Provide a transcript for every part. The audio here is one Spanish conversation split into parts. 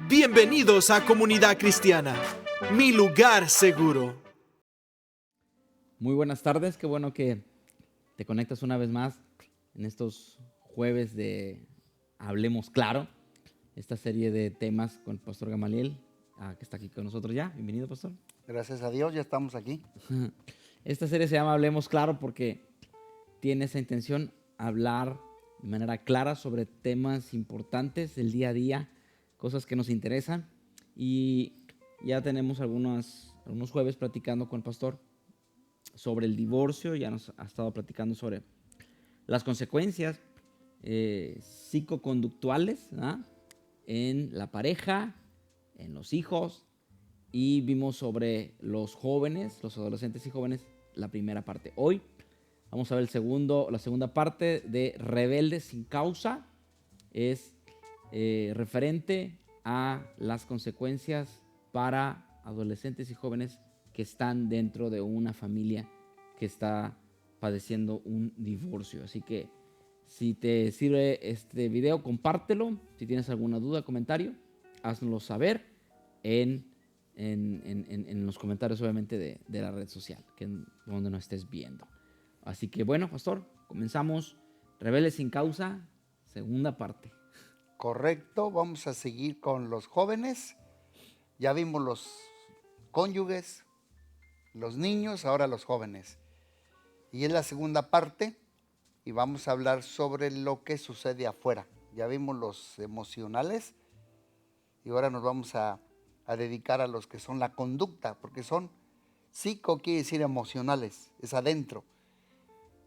Bienvenidos a Comunidad Cristiana, mi lugar seguro. Muy buenas tardes, qué bueno que te conectas una vez más en estos jueves de Hablemos Claro, esta serie de temas con el pastor Gamaliel, que está aquí con nosotros ya. Bienvenido, pastor. Gracias a Dios, ya estamos aquí. Esta serie se llama Hablemos Claro porque tiene esa intención, hablar de manera clara sobre temas importantes del día a día, cosas que nos interesan, y ya tenemos algunos jueves platicando con el pastor sobre el divorcio. Ya nos ha estado platicando sobre las consecuencias psicoconductuales, ¿ah?, en la pareja, en los hijos, y vimos sobre los jóvenes, los adolescentes y jóvenes, la primera parte. Hoy vamos a ver la segunda parte de Rebeldes sin causa. Es referente a las consecuencias para adolescentes y jóvenes que están dentro de una familia que está padeciendo un divorcio. Así que si te sirve este video, compártelo. Si tienes alguna duda, comentario, haznoslo saber en los comentarios, obviamente, de la red social, donde nos estés viendo. Así que bueno, pastor, comenzamos Rebeldes sin causa, segunda parte. Correcto, vamos a seguir con los jóvenes. Ya vimos los cónyuges, los niños, ahora los jóvenes. Y es la segunda parte y vamos a hablar sobre lo que sucede afuera. Ya vimos los emocionales y ahora nos vamos a dedicar a los que son la conducta, porque son psico, quiere decir emocionales, es adentro.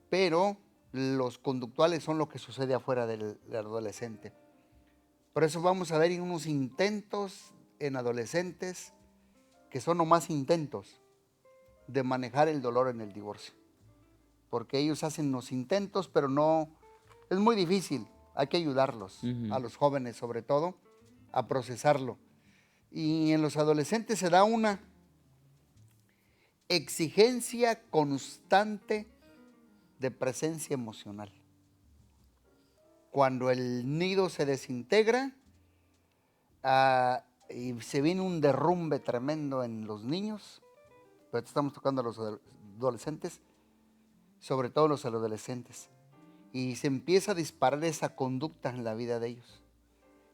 Pero los conductuales son lo que sucede afuera del adolescente. Por eso vamos a ver unos intentos en adolescentes que son nomás intentos de manejar el dolor en el divorcio. Porque ellos hacen los intentos, pero no, es muy difícil. Hay que ayudarlos, a los jóvenes sobre todo, a procesarlo. Y en los adolescentes se da una exigencia constante de presencia emocional. Cuando el nido se desintegra y se viene un derrumbe tremendo en los niños, pero estamos tocando a los adolescentes, sobre todo los adolescentes, y se empieza a disparar esa conducta en la vida de ellos.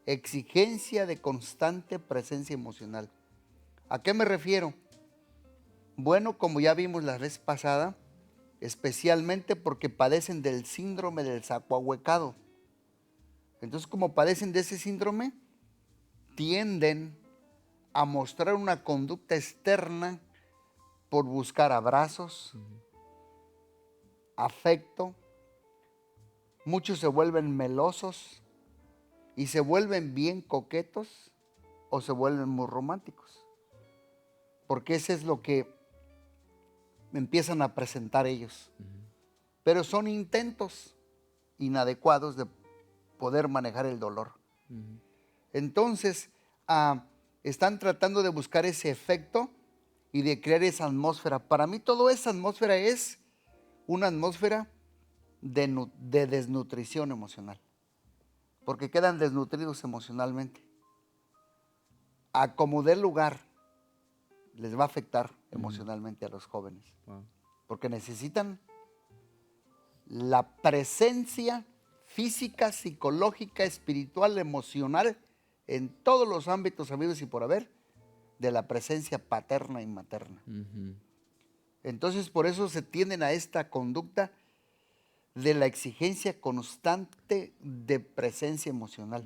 Exigencia de constante presencia emocional. ¿A qué me refiero? Bueno, como ya vimos la vez pasada, especialmente porque padecen del síndrome del saco ahuecado. Entonces, como padecen de ese síndrome, tienden a mostrar una conducta externa por buscar abrazos, afecto. Muchos se vuelven melosos y se vuelven bien coquetos o se vuelven muy románticos, porque ese es lo que empiezan a presentar ellos. Pero son intentos inadecuados de poder manejar el dolor. Entonces, están tratando de buscar ese efecto y de crear esa atmósfera. Para mí, toda esa atmósfera es una atmósfera de desnutrición emocional, porque quedan desnutridos emocionalmente. A como dé lugar, les va a afectar emocionalmente a los jóvenes. Wow. Porque necesitan la presencia física, psicológica, espiritual, emocional, en todos los ámbitos habidos y por haber, de la presencia paterna y materna. Entonces, por eso se tienden a esta conducta de la exigencia constante de presencia emocional.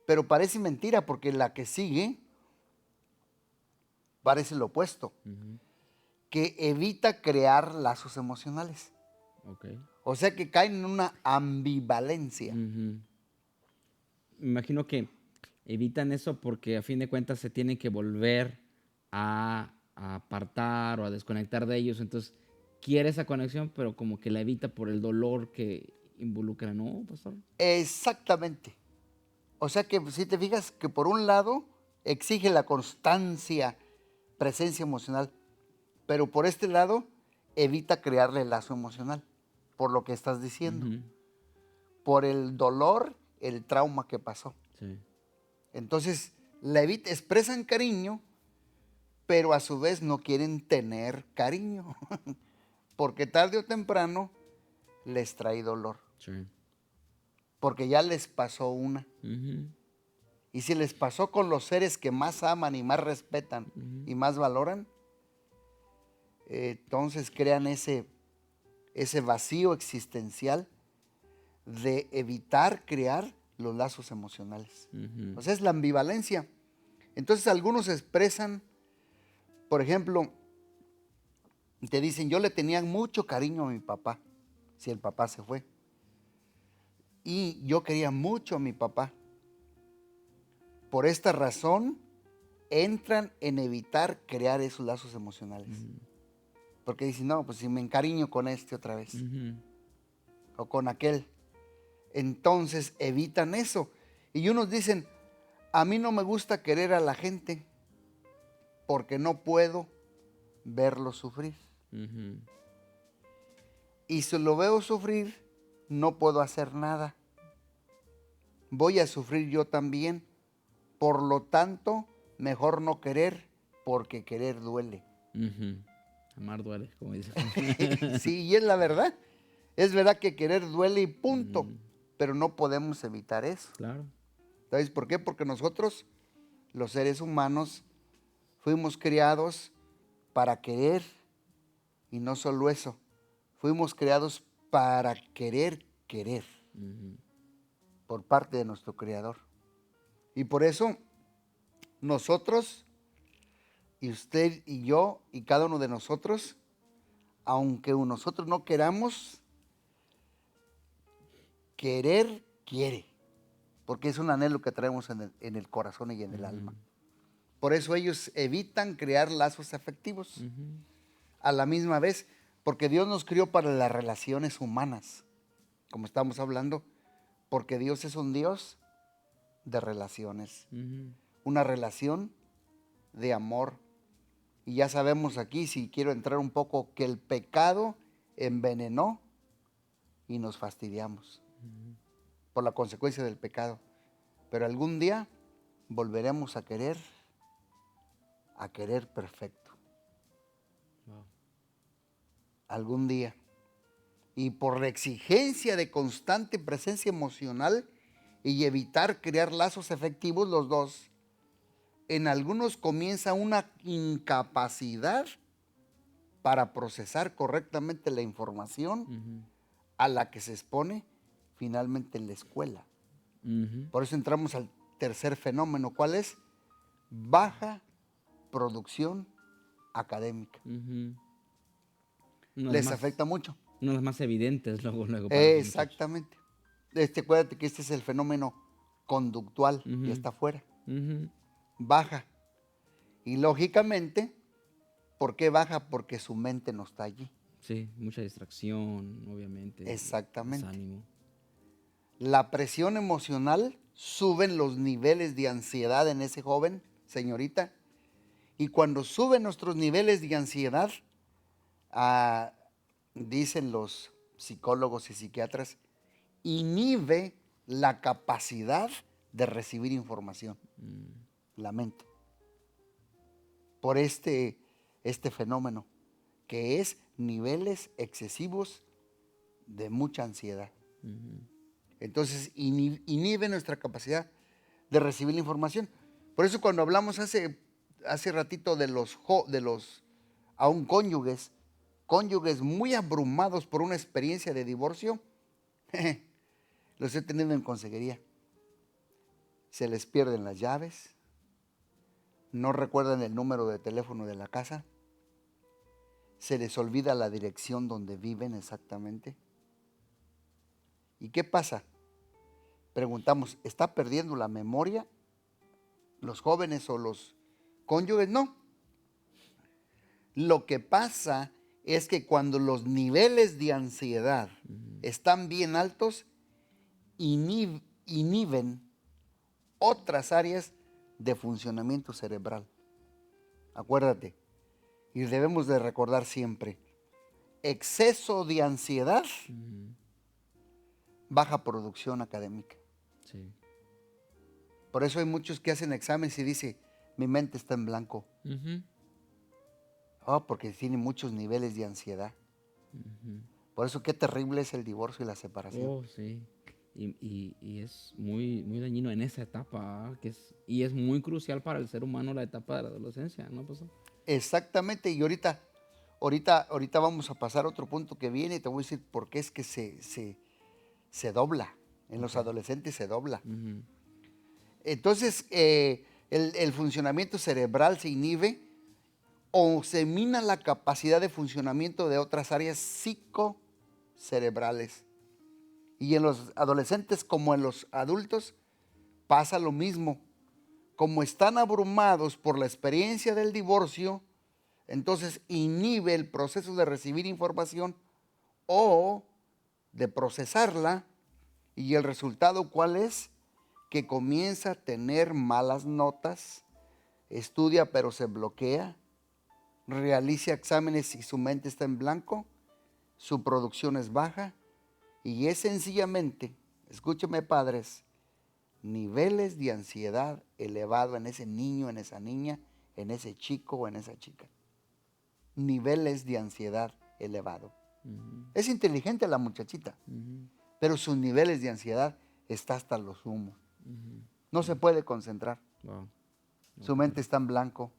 Pero parece mentira, porque la que sigue parece lo opuesto, que evita crear lazos emocionales. Okay. O sea que caen en una ambivalencia. Me imagino que evitan eso porque a fin de cuentas se tienen que volver a apartar o a desconectar de ellos. Entonces quiere esa conexión, pero como que la evita por el dolor que involucra, ¿no, pastor? Exactamente. O sea que si te fijas que por un lado exige la constancia, presencia emocional, pero por este lado evita crearle lazo emocional, por lo que estás diciendo, por el dolor, el trauma que pasó. Sí. Entonces, expresan cariño, pero a su vez no quieren tener cariño, porque tarde o temprano les trae dolor, Sí. porque ya les pasó una. Ujú. Y si les pasó con los seres que más aman y más respetan y más valoran, entonces crean ese vacío existencial de evitar crear los lazos emocionales. Ujú. O sea, es la ambivalencia. Entonces algunos expresan, por ejemplo, te dicen, yo le tenía mucho cariño a mi papá, si el papá se fue. Y yo quería mucho a mi papá. Por esta razón, entran en evitar crear esos lazos emocionales. Porque dicen, no, pues si me encariño con este otra vez, Ujú. o con aquel, entonces evitan eso. Y unos dicen, a mí no me gusta querer a la gente porque no puedo verlo sufrir. Ujú. Y si lo veo sufrir, no puedo hacer nada. Voy a sufrir yo también. Por lo tanto, mejor no querer, porque querer duele. Ujú. Amar duele, como dice. Sí, y es la verdad. Es verdad que querer duele y punto. Pero no podemos evitar eso. Claro. ¿Sabes por qué? Porque nosotros, los seres humanos, fuimos criados para querer. Y no solo eso. Fuimos creados para querer. Ujú. Por parte de nuestro Creador. Y por eso, nosotros, y usted y yo, y cada uno de nosotros, aunque nosotros no queramos, querer quiere, porque es un anhelo que traemos en el corazón y en el alma. Por eso ellos evitan crear lazos afectivos a la misma vez, porque Dios nos crió para las relaciones humanas, como estamos hablando, porque Dios es un Dios de relaciones, Ujú. una relación de amor. Y ya sabemos aquí, si quiero entrar un poco, que el pecado envenenó y nos fastidiamos por la consecuencia del pecado. Pero algún día volveremos a querer perfecto. Wow. Algún día. Y por la exigencia de constante presencia emocional y evitar crear lazos efectivos los dos, en algunos comienza una incapacidad para procesar correctamente la información Ujú. a la que se expone finalmente en la escuela. Ujú. Por eso entramos al tercer fenómeno. ¿Cuál es? Baja producción académica. Ujú. Uno de los Les más, afecta mucho. uno de los más evidentes luego para los muchachos. Exactamente. Acuérdate que este es el fenómeno conductual, ya Ujú. está afuera. Ujú. Baja. Y lógicamente, ¿por qué baja? Porque su mente no está allí. Sí, mucha distracción, obviamente, Exactamente. desánimo. La presión emocional, suben los niveles de ansiedad en ese joven, señorita. Y cuando suben nuestros niveles de ansiedad, ah, dicen los psicólogos y psiquiatras, inhibe la capacidad de recibir información, la mente, por este fenómeno, que es niveles excesivos de mucha ansiedad. Entonces inhibe nuestra capacidad de recibir la información. Por eso cuando hablamos hace ratito de los aún cónyuges muy abrumados por una experiencia de divorcio, los he tenido en consejería. Se les pierden las llaves, no recuerdan el número de teléfono de la casa, se les olvida la dirección donde viven exactamente. ¿Y qué pasa? Preguntamos, ¿está perdiendo la memoria los jóvenes o los cónyuges? No. Lo que pasa es que cuando los niveles de ansiedad están bien altos, inhiben otras áreas de funcionamiento cerebral. Acuérdate, y debemos de recordar siempre, exceso de ansiedad, baja producción académica. Sí. Por eso hay muchos que hacen exámenes y dicen, mi mente está en blanco. Ujú. Oh, porque tiene muchos niveles de ansiedad. Por eso qué terrible es el divorcio y la separación. Oh, sí. Y es muy, muy dañino en esa etapa, y es muy crucial para el ser humano la etapa de la adolescencia, ¿no, pastor? Exactamente, y ahorita vamos a pasar a otro punto que viene y te voy a decir por qué es que se dobla. En los adolescentes se dobla. Ujú. Entonces, el funcionamiento cerebral se inhibe o se mina la capacidad de funcionamiento de otras áreas psicocerebrales. Y en los adolescentes como en los adultos pasa lo mismo. Como están abrumados por la experiencia del divorcio, entonces inhibe el proceso de recibir información o de procesarla. Y el resultado, ¿cuál es? Que comienza a tener malas notas, estudia pero se bloquea, realiza exámenes y su mente está en blanco, su producción es baja y es sencillamente, escúcheme padres, niveles de ansiedad elevado en ese niño, en esa niña, en ese chico o en esa chica. Niveles de ansiedad elevado. Es inteligente la muchachita, pero sus niveles de ansiedad está hasta los humos. No se puede concentrar. Wow. Su mente está en blanco.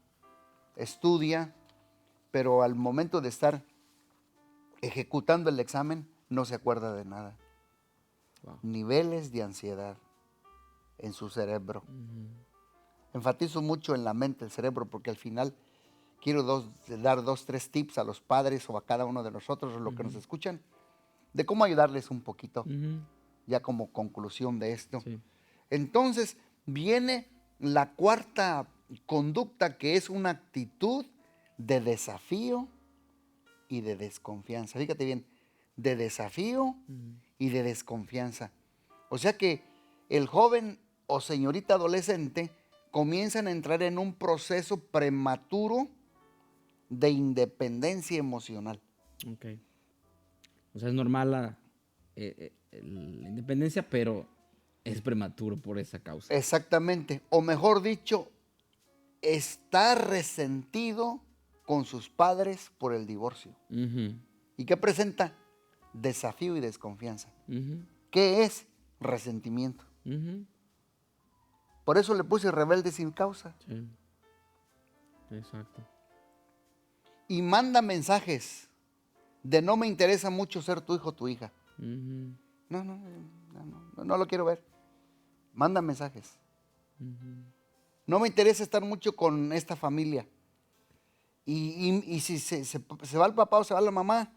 Estudia, pero al momento de estar ejecutando el examen no se acuerda de nada. Wow. Niveles de ansiedad en su cerebro. Enfatizo mucho en la mente, el cerebro, porque al final quiero dar 2, 3 tips a los padres o a cada uno de nosotros, o los que nos escuchan, de cómo ayudarles un poquito, Ujú. ya como conclusión de esto. Sí. Entonces viene la cuarta conducta, que es una actitud de desafío y de desconfianza. Fíjate bien, de desafío y de desconfianza. O sea que el joven o señorita adolescente comienzan a entrar en un proceso prematuro de independencia emocional. Ok. O sea, es normal la independencia, pero es prematuro por esa causa. Exactamente. O mejor dicho, está resentido con sus padres por el divorcio. Ujú. ¿Y qué presenta? Desafío y desconfianza. Ujú. ¿Qué es? Resentimiento. Ujú. Por eso le puse rebelde sin causa. Sí. Exacto. Y manda mensajes de no me interesa mucho ser tu hijo o tu hija. Ujú. No lo quiero ver. Manda mensajes. No me interesa estar mucho con esta familia. Y si se va el papá o se va la mamá,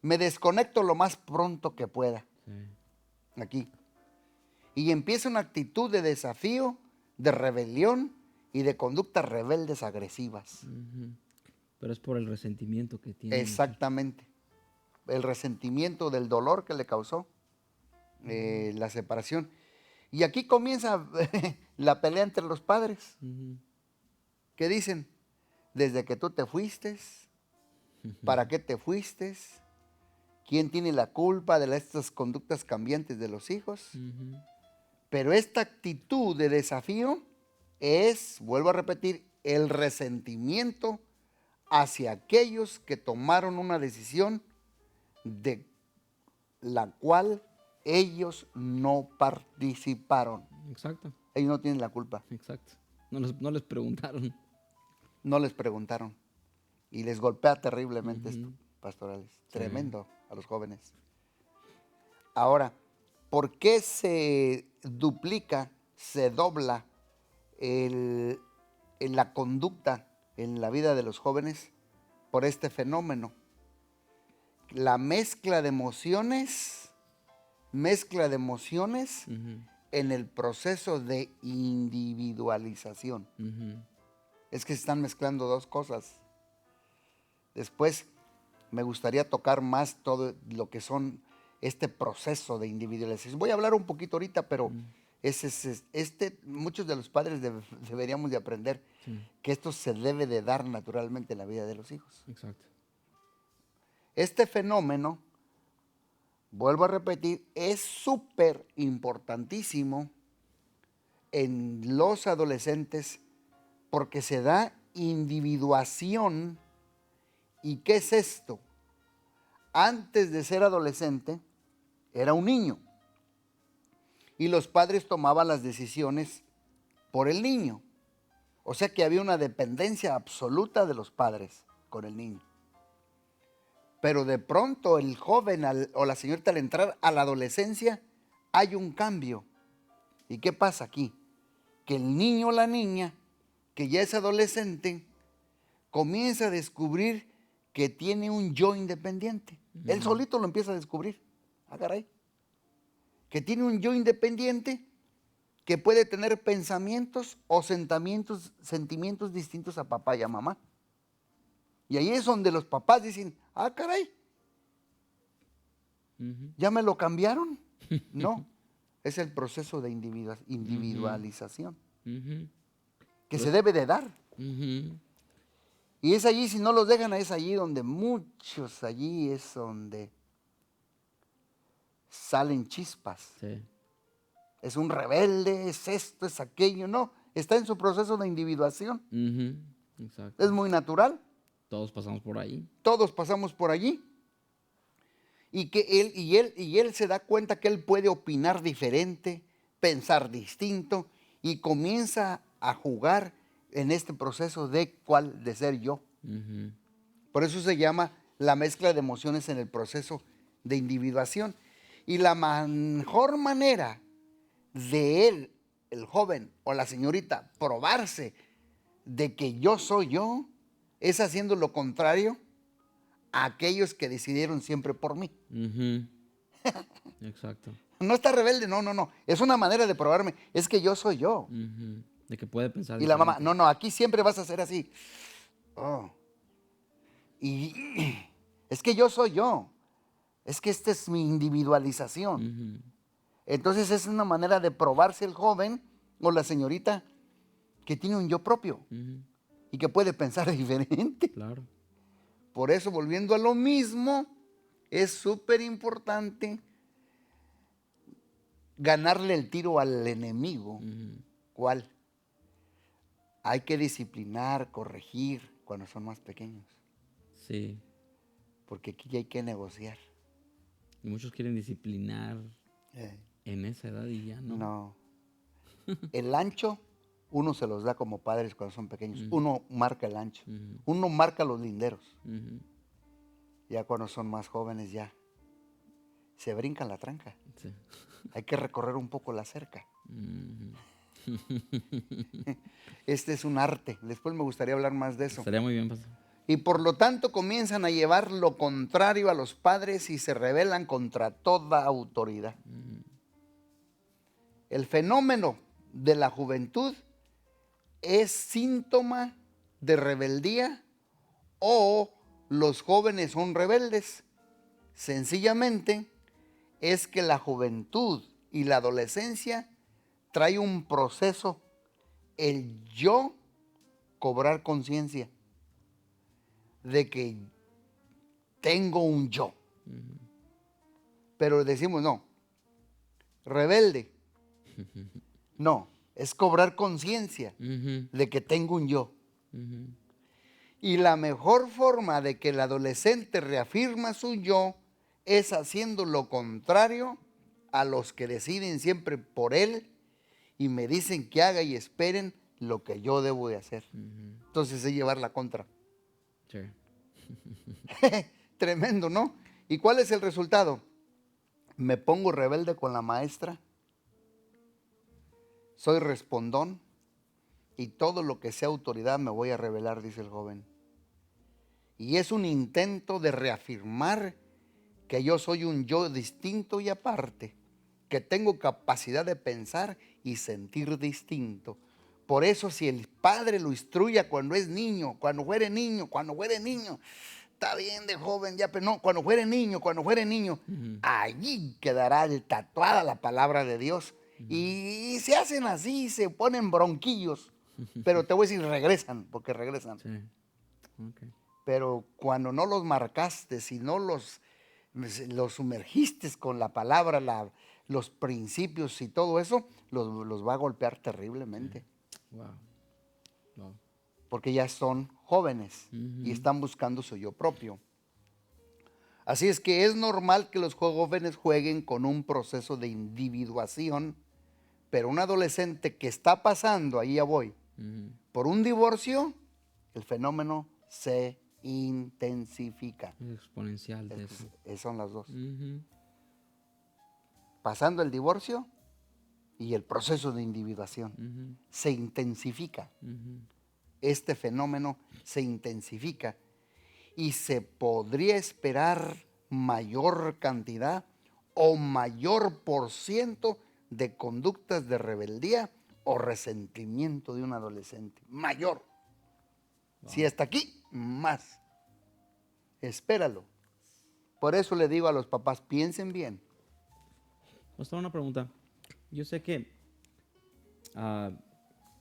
me desconecto lo más pronto que pueda. Sí. Aquí. Y empieza una actitud de desafío, de rebelión y de conductas rebeldes agresivas. Ujú. Pero es por el resentimiento que tiene. Exactamente. El resentimiento del dolor que le causó la separación. Y aquí comienza la pelea entre los padres. Ujú. ¿Qué dicen? Desde que tú te fuiste, ¿para qué te fuiste? ¿Quién tiene la culpa de estas conductas cambiantes de los hijos? Ujú. Pero esta actitud de desafío es, vuelvo a repetir, el resentimiento hacia aquellos que tomaron una decisión de la cual ellos no participaron. Exacto. Ellos no tienen la culpa, Exacto. No les preguntaron. no les preguntaron. Y les golpea terriblemente esto, Ujú. pastorales. Sí. Tremendo a los jóvenes. Ahora, ¿por qué se duplica, se dobla en la conducta en la vida de los jóvenes por este fenómeno? La mezcla de emociones Ujú. en el proceso de individualización. Ujú. Es que se están mezclando dos cosas. Después me gustaría tocar más todo lo que son este proceso de individualización. Voy a hablar un poquito ahorita, pero muchos de los padres deberíamos de aprender Sí. que esto se debe de dar naturalmente en la vida de los hijos. Exacto. Este fenómeno, vuelvo a repetir, es súper importantísimo en los adolescentes porque se da individuación. ¿Y qué es esto? Antes de ser adolescente, era un niño. Y los padres tomaban las decisiones por el niño. O sea que había una dependencia absoluta de los padres con el niño. Pero de pronto el joven o la señorita al entrar a la adolescencia, hay un cambio. ¿Y qué pasa aquí? Que el niño o la niña, que ya es adolescente, comienza a descubrir que tiene un yo independiente. Él solito lo empieza a descubrir. Ah, caray. Que tiene un yo independiente que puede tener pensamientos o sentimientos distintos a papá y a mamá. Y ahí es donde los papás dicen, ah, caray, ¿ya me lo cambiaron? No, es el proceso de individualización que se debe de dar. Y es allí, si no los dejan, es allí donde muchos, allí es donde salen chispas. Sí. Es un rebelde, es esto, es aquello. No, está en su proceso de individuación. Exacto. Es muy natural. Todos pasamos por ahí. Todos pasamos por allí. Y que él se da cuenta que él puede opinar diferente, pensar distinto y comienza a jugar en este proceso de ser yo. Por eso se llama la mezcla de emociones en el proceso de individuación. Y la mejor manera de él, el joven o la señorita, probarse de que yo soy yo, es haciendo lo contrario a aquellos que decidieron siempre por mí. Exacto. No está rebelde, no. Es una manera de probarme. Es que yo soy yo. De que puede pensar Y la mamá, diferente. no, aquí siempre vas a ser así. Oh. Y es que yo soy yo. Es que esta es mi individualización. Entonces es una manera de probarse el joven o la señorita que tiene un yo propio y que puede pensar diferente. Claro. Por eso, volviendo a lo mismo, es súper importante ganarle el tiro al enemigo. ¿Cuál? Hay que disciplinar, corregir cuando son más pequeños. Sí. Porque aquí ya hay que negociar. Y muchos quieren disciplinar en esa edad y ya no. No. El ancho, uno se los da como padres cuando son pequeños. Uno marca el ancho. Uno marca los linderos. Ya cuando son más jóvenes ya se brincan la tranca. Sí. Hay que recorrer un poco la cerca. Este es un arte. Después me gustaría hablar más de eso. Estaría muy bien, pastor. Y por lo tanto comienzan a llevar lo contrario a los padres y se rebelan contra toda autoridad. El fenómeno de la juventud es síntoma de rebeldía o los jóvenes son rebeldes. Sencillamente es que la juventud y la adolescencia trae un proceso, el yo cobrar conciencia de que tengo un yo. Pero decimos, no, rebelde. No, es cobrar conciencia de que tengo un yo. Y la mejor forma de que el adolescente reafirma su yo es haciendo lo contrario a los que deciden siempre por él y me dicen que haga y esperen lo que yo debo de hacer. Entonces es llevar la contra. Sí. Tremendo, ¿no? ¿Y cuál es el resultado? Me pongo rebelde con la maestra, soy respondón y todo lo que sea autoridad me voy a rebelar, dice el joven. Y es un intento de reafirmar que yo soy un yo distinto y aparte, que tengo capacidad de pensar y sentir distinto. Por eso si el padre lo instruya cuando es niño, cuando fuere niño, está bien de joven ya, pero no, cuando fuere niño, allí quedará tatuada la palabra de Dios. Y se hacen así, se ponen bronquillos, pero te voy a decir, regresan, porque regresan. Sí. Okay. Pero cuando no los marcaste, si no los sumergiste con la palabra, los principios y todo eso, los va a golpear terriblemente. Wow. Wow. Porque ya son jóvenes y Ujú. están buscando su yo propio. Así es que es normal que los jóvenes jueguen con un proceso de individuación, pero un adolescente que está pasando, ahí ya voy, Ujú. por un divorcio, el fenómeno se intensifica. Es exponencial de eso. Son las dos. Ujú. Pasando el divorcio y el proceso de individuación Ujú. se intensifica. Ujú. Este fenómeno se intensifica y se podría esperar mayor cantidad o mayor por ciento de conductas de rebeldía o resentimiento de un adolescente. Mayor. Si hasta aquí, más. Espéralo. Por eso le digo a los papás, piensen bien. Pastor, una pregunta. Yo sé que ah,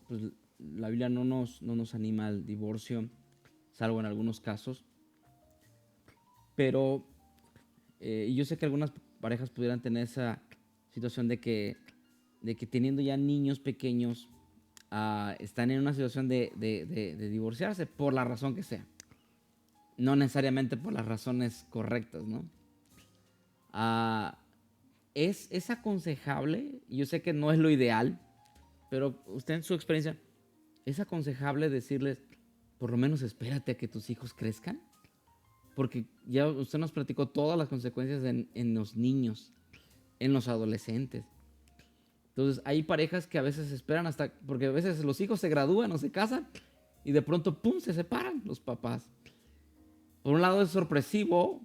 pues, la Biblia no nos anima al divorcio, salvo en algunos casos. Pero yo sé que algunas parejas pudieran tener esa situación de que teniendo ya niños pequeños, están en una situación de divorciarse por la razón que sea. No necesariamente por las razones correctas, ¿no? ¿Es aconsejable? Yo sé que no es lo ideal, pero usted en su experiencia, ¿es aconsejable decirles, por lo menos espérate a que tus hijos crezcan? Porque ya usted nos platicó todas las consecuencias en los niños, en los adolescentes. Entonces, hay parejas que a veces esperan hasta, porque a veces los hijos se gradúan o se casan y de pronto, ¡pum!, se separan los papás. Por un lado es sorpresivo,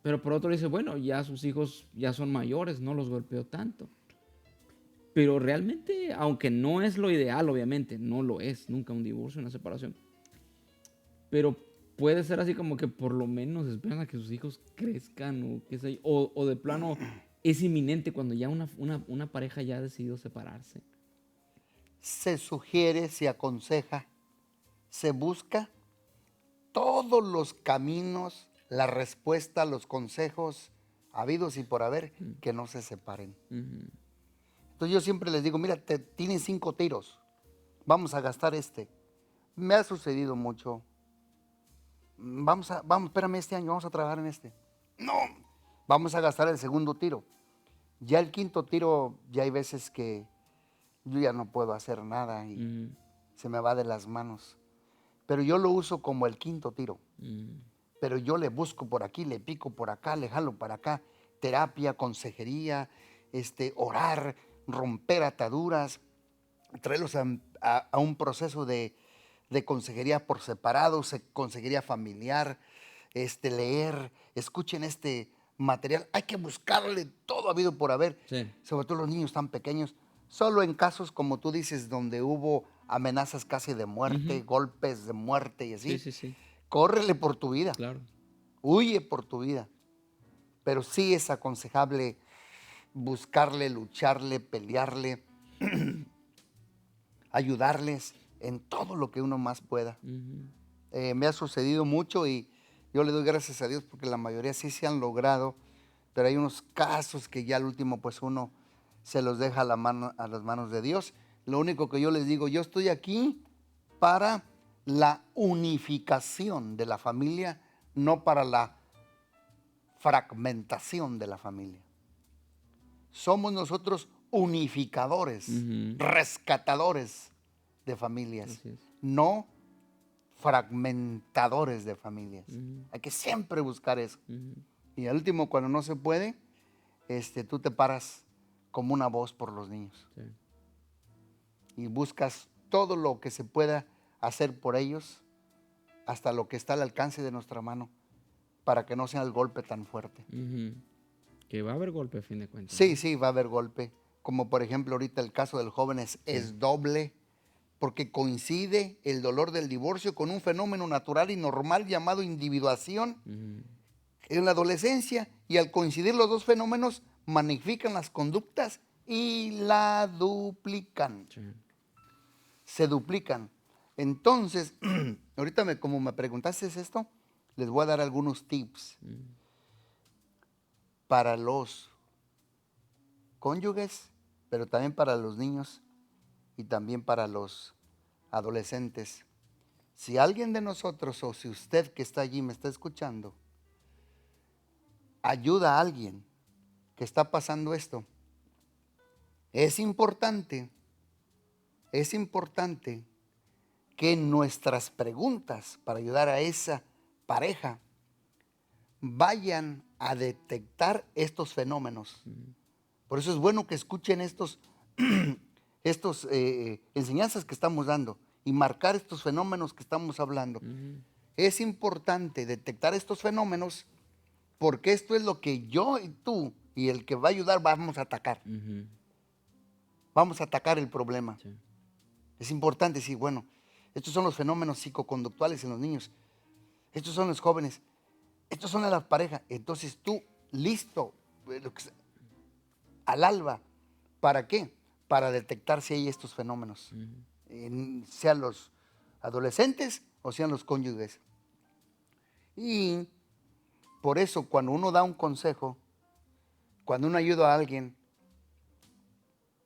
pero por otro dice, bueno, ya sus hijos ya son mayores, no los golpeó tanto. Pero realmente, aunque no es lo ideal, obviamente, no lo es, nunca un divorcio, una separación. Pero puede ser así como que por lo menos esperan a que sus hijos crezcan o qué sé yo, o de plano es inminente cuando ya una pareja ya ha decidido separarse. Se sugiere, se aconseja, se busca todos los caminos, la respuesta, los consejos habidos y por haber, que no se separen. Ujú. Entonces yo siempre les digo, mira, tienen 5 tiros, vamos a gastar este. Me ha sucedido mucho. Vamos, espérame, este año vamos a trabajar en este. No, vamos a gastar el segundo tiro. Ya el quinto tiro, ya hay veces que yo ya no puedo hacer nada y Ujú. se me va de las manos. Pero yo lo uso como el quinto tiro. Ujú. Pero yo le busco por aquí, le pico por acá, le jalo para acá. Terapia, consejería, orar, romper ataduras, traerlos a un proceso de consejería por separado, consejería familiar, leer, escuchen este material. Hay que buscarle todo habido por haber, Sí. sobre todo los niños tan pequeños. Solo en casos, como tú dices, donde hubo amenazas casi de muerte, Ujú. golpes de muerte y Sí, así, sí, sí, córrele por tu vida, claro. huye por tu vida. Pero sí es aconsejable buscarle, lucharle, pelearle, ayudarles en todo lo que uno más pueda. Ujú. Me ha sucedido mucho y yo le doy gracias a Dios porque la mayoría sí se han logrado, pero hay unos casos que ya al último pues uno se los deja a las manos de Dios. Lo único que yo les digo, yo estoy aquí para la unificación de la familia, no para la fragmentación de la familia. Somos nosotros unificadores, Ujú. rescatadores de familias, Así es. no fragmentadores de familias. Ujú. Hay que siempre buscar eso. Ujú. Y al último, cuando no se puede, tú te paras como una voz por los niños Sí. y buscas todo lo que se pueda hacer por ellos, hasta lo que está al alcance de nuestra mano, para que no sea el golpe tan fuerte. Ujú. Que va a haber golpe a fin de cuentas, Sí, ¿no? sí, va a haber golpe. Como por ejemplo ahorita el caso del joven es doble, porque coincide el dolor del divorcio con un fenómeno natural y normal llamado individuación Ujú. en la adolescencia, y al coincidir los dos fenómenos magnifican las conductas y la duplican, Sí. se duplican. Entonces, ahorita como me preguntaste esto, les voy a dar algunos tips Ujú. para los cónyuges, pero también para los niños y también para los adolescentes. Si alguien de nosotros o si usted que está allí me está escuchando, ayuda a alguien que está pasando esto, es importante que nuestras preguntas para ayudar a esa pareja vayan a detectar estos fenómenos. Por eso es bueno que escuchen estos enseñanzas que estamos dando y marcar estos fenómenos que estamos hablando. Es importante detectar estos fenómenos porque esto es lo que yo y tú y el que va a ayudar vamos a atacar. Vamos a atacar el problema. Sí. Es importante decir, bueno, estos son los fenómenos psicoconductuales en los niños. Estos son los jóvenes. Estos son las parejas. Entonces tú, listo, al alba. ¿Para qué? Para detectar si hay estos fenómenos. Sean los adolescentes o sean los cónyuges. Y por eso cuando uno da un consejo, cuando uno ayuda a alguien,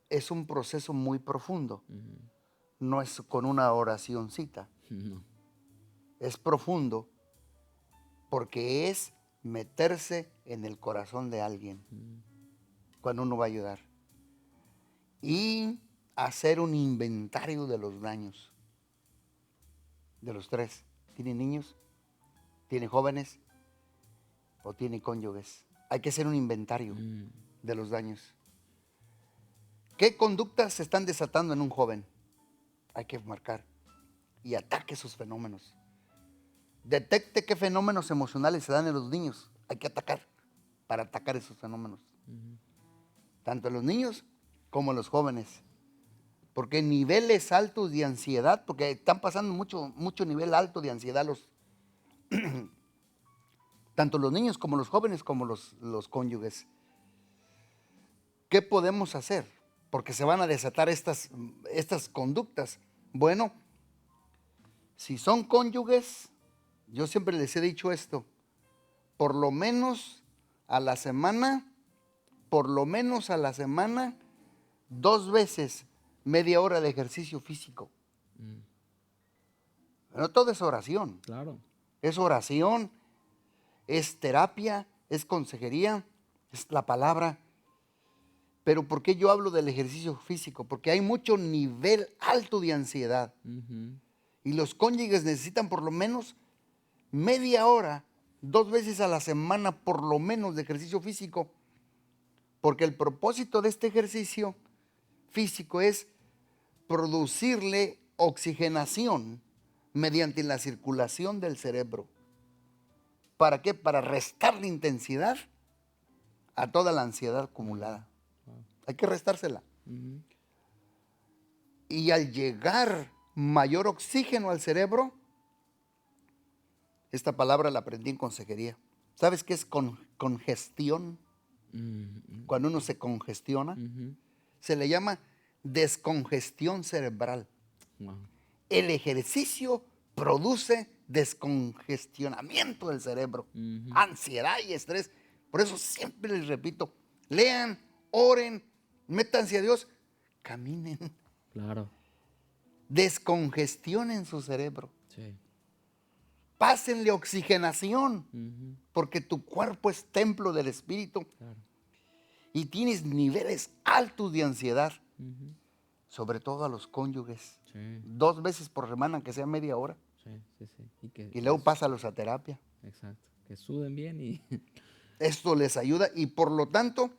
es un proceso muy profundo. No es con una oracioncita. No. Es profundo porque es meterse en el corazón de alguien cuando uno va a ayudar. Y hacer un inventario de los daños. De los tres. ¿Tiene niños? ¿Tiene jóvenes? ¿O tiene cónyuges? Hay que hacer un inventario de los daños. ¿Qué conductas se están desatando en un joven? Hay que marcar. Y ataque esos fenómenos. Detecte qué fenómenos emocionales se dan en los niños. Hay que atacar para atacar esos fenómenos. Tanto en los niños como en los jóvenes. Porque niveles altos de ansiedad, porque están pasando mucho nivel alto de ansiedad tanto los niños como los jóvenes como los cónyuges. ¿Qué podemos hacer? Porque se van a desatar estas conductas. Bueno, si son cónyuges, yo siempre les he dicho esto, por lo menos a la semana, 2 veces media hora de ejercicio físico. No todo es oración. Claro. Es oración, es terapia, es consejería, es la palabra. Pero ¿por qué yo hablo del ejercicio físico? Porque hay mucho nivel alto de ansiedad. Y los cónyuges necesitan por lo menos media hora, 2 veces a la semana por lo menos de ejercicio físico. Porque el propósito de este ejercicio físico es producirle oxigenación mediante la circulación del cerebro. ¿Para qué? Para restarle intensidad a toda la ansiedad acumulada. Hay que restársela. Y al llegar mayor oxígeno al cerebro, esta palabra la aprendí en consejería. ¿Sabes qué es congestión? Cuando uno se congestiona, se le llama descongestión cerebral. Wow. El ejercicio produce descongestionamiento del cerebro, ansiedad y estrés. Por eso siempre les repito, lean, oren, métanse a Dios, caminen, Claro. descongestionen su cerebro, Sí. pásenle oxigenación, porque tu cuerpo es templo del Espíritu. Claro. Y tienes niveles altos de ansiedad, sobre todo a los cónyuges. Sí. 2 veces por semana, que sea media hora. Sí. Y luego pásalos a terapia. Exacto. Que suden bien y... Esto les ayuda y por lo tanto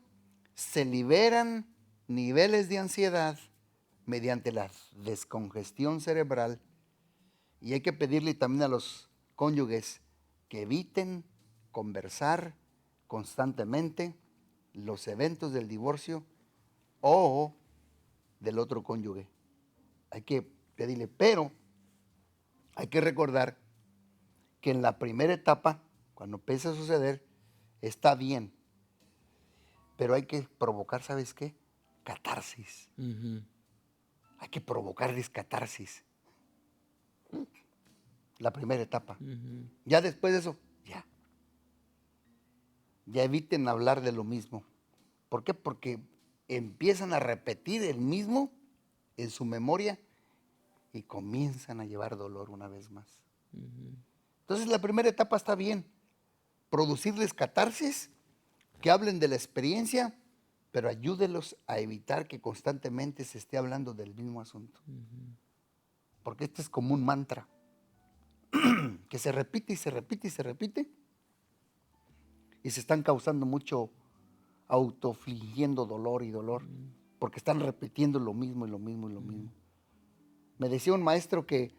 se liberan niveles de ansiedad mediante la descongestión cerebral. Y hay que pedirle también a los cónyuges que eviten conversar constantemente los eventos del divorcio o del otro cónyuge. Hay que pedirle, pero hay que recordar que en la primera etapa, cuando empieza a suceder, está bien, pero hay que provocar, ¿sabes qué? Catarsis. Hay que provocarles catarsis. La primera etapa. Ya después de eso, ya. Ya eviten hablar de lo mismo. ¿Por qué? Porque empiezan a repetir el mismo en su memoria y comienzan a llevar dolor una vez más. Entonces la primera etapa está bien, producirles catarsis, que hablen de la experiencia, pero ayúdelos a evitar que constantemente se esté hablando del mismo asunto. Porque este es como un mantra, que se repite y se repite y se repite, y se están causando mucho autofligiendo dolor y dolor, porque están repitiendo lo mismo y lo mismo y lo mismo. Me decía un maestro que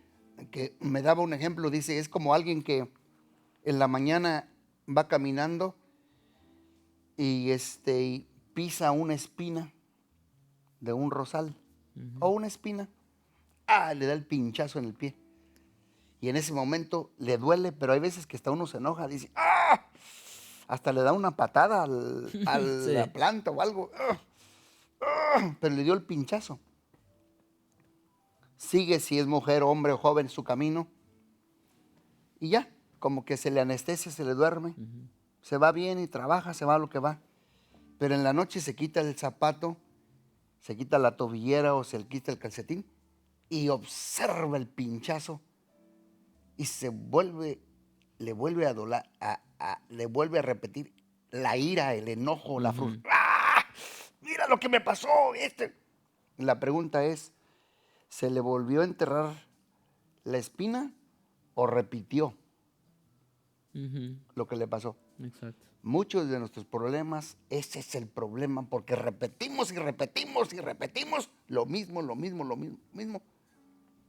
me daba un ejemplo, dice, es como alguien que en la mañana va caminando y pisa una espina de un rosal o una espina, le da el pinchazo en el pie. Y en ese momento le duele, pero hay veces que hasta uno se enoja, dice, ¡ah! Hasta le da una patada a Sí. la planta o algo, ¡ah! ¡Ah! Pero le dio el pinchazo. Sigue, si es mujer, hombre o joven, su camino. Y ya, como que se le anestesia, se le duerme. Se va bien y trabaja, se va a lo que va. Pero en la noche se quita el zapato, se quita la tobillera o se quita el calcetín y observa el pinchazo y le vuelve a doler, le vuelve a repetir la ira, el enojo, la frustración. ¡Ah! Mira lo que me pasó. La pregunta es, ¿se le volvió a enterrar la espina o repitió lo que le pasó? Exacto. Muchos de nuestros problemas, ese es el problema, porque repetimos y repetimos y repetimos lo mismo, lo mismo, lo mismo.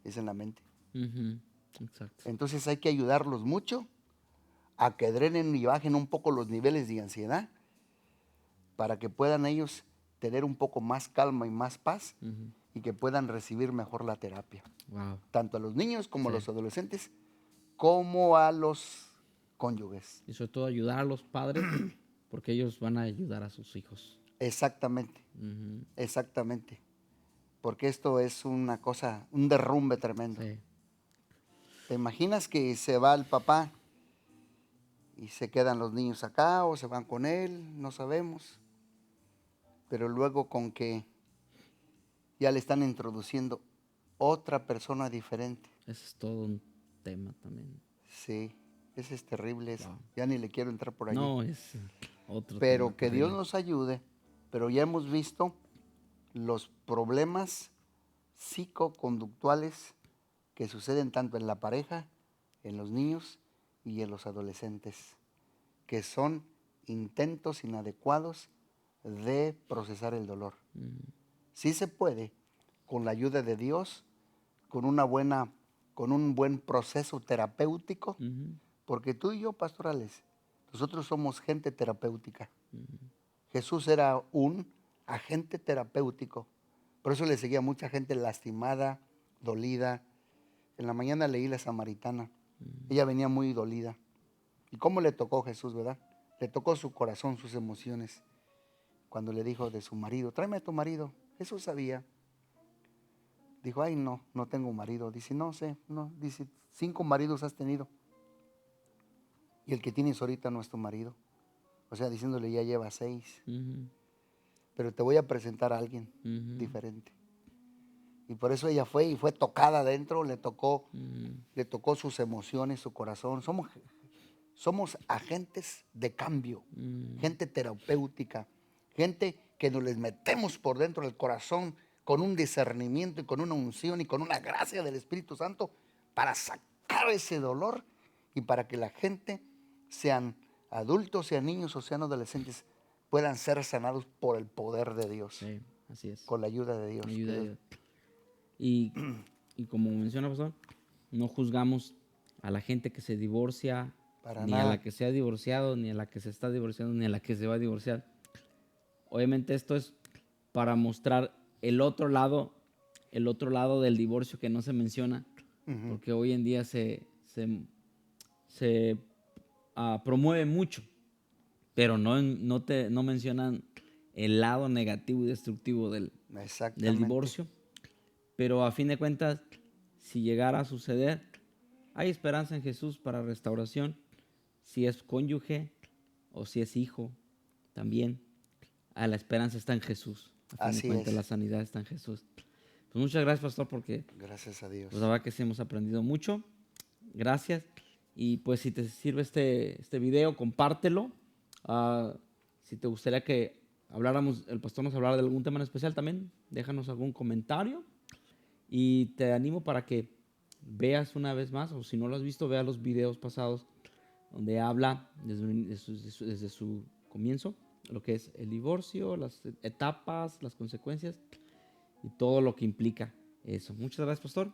Es en la mente. Exacto. Entonces hay que ayudarlos mucho a que drenen y bajen un poco los niveles de ansiedad para que puedan ellos tener un poco más calma y más paz y que puedan recibir mejor la terapia. Wow. Tanto a los niños como a Sí. los adolescentes, como a los cónyuges. Y sobre todo ayudar a los padres, porque ellos van a ayudar a sus hijos. Exactamente, exactamente. Porque esto es una cosa, un derrumbe tremendo. Sí. ¿Te imaginas que se va el papá y se quedan los niños acá o se van con él? No sabemos. Pero luego con que ya le están introduciendo otra persona diferente. Ese es todo un tema también. Sí, ese es terrible. Wow. Ya ni le quiero entrar por allí. No, es otro tema Pero que Dios terrible. nos ayude. Pero ya hemos visto los problemas psicoconductuales que suceden tanto en la pareja, en los niños y en los adolescentes, que son intentos inadecuados de procesar el dolor. Sí se puede, con la ayuda de Dios, con un buen proceso terapéutico, porque tú y yo, pastorales, nosotros somos gente terapéutica. Jesús era un agente terapéutico. Por eso le seguía mucha gente lastimada, dolida. En la mañana leí la Samaritana. Ella venía muy dolida. ¿Y cómo le tocó Jesús, verdad? Le tocó su corazón, sus emociones. Cuando le dijo de su marido, tráeme a tu marido. Jesús sabía. Dijo, ay, no tengo marido. Dice, no sé, no. Dice, 5 maridos has tenido. Y el que tienes ahorita no es tu marido. O sea, diciéndole, ya lleva 6. Pero te voy a presentar a alguien diferente. Y por eso ella fue y fue tocada adentro, le tocó sus emociones, su corazón. Somos agentes de cambio, gente terapéutica, gente que nos les metemos por dentro del corazón con un discernimiento y con una unción y con una gracia del Espíritu Santo para sacar ese dolor y para que la gente, sean adultos, sean niños o sean adolescentes, puedan ser sanados por el poder de Dios. Sí, así es. Con la ayuda de Dios. Ayuda a Dios. Y como menciona pastor, no juzgamos a la gente que se divorcia, Para ni nada. a la que se ha divorciado, ni a la que se está divorciando, ni a la que se va a divorciar. Obviamente esto es para mostrar el otro lado del divorcio que no se menciona, porque hoy en día se promueve mucho, pero no mencionan el lado negativo y destructivo del divorcio. Pero a fin de cuentas, si llegara a suceder, hay esperanza en Jesús para restauración. Si es cónyuge o si es hijo, también la esperanza está en Jesús. A fin de Así cuentas, es. la sanidad está en Jesús. Pues muchas gracias, pastor, porque Gracias a Dios. pues la verdad que sí hemos aprendido mucho. Gracias. Y pues si te sirve este video, compártelo. Ah, si te gustaría que el pastor nos hablara de algún tema en especial también, déjanos algún comentario. Y te animo para que veas una vez más, o si no lo has visto, vea los videos pasados donde habla desde su comienzo, lo que es el divorcio, las etapas, las consecuencias y todo lo que implica eso. Muchas gracias, pastor.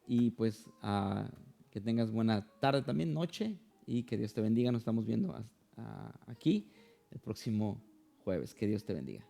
Y pues que tengas buena tarde también, noche, y que Dios te bendiga. Nos estamos viendo aquí el próximo jueves. Que Dios te bendiga.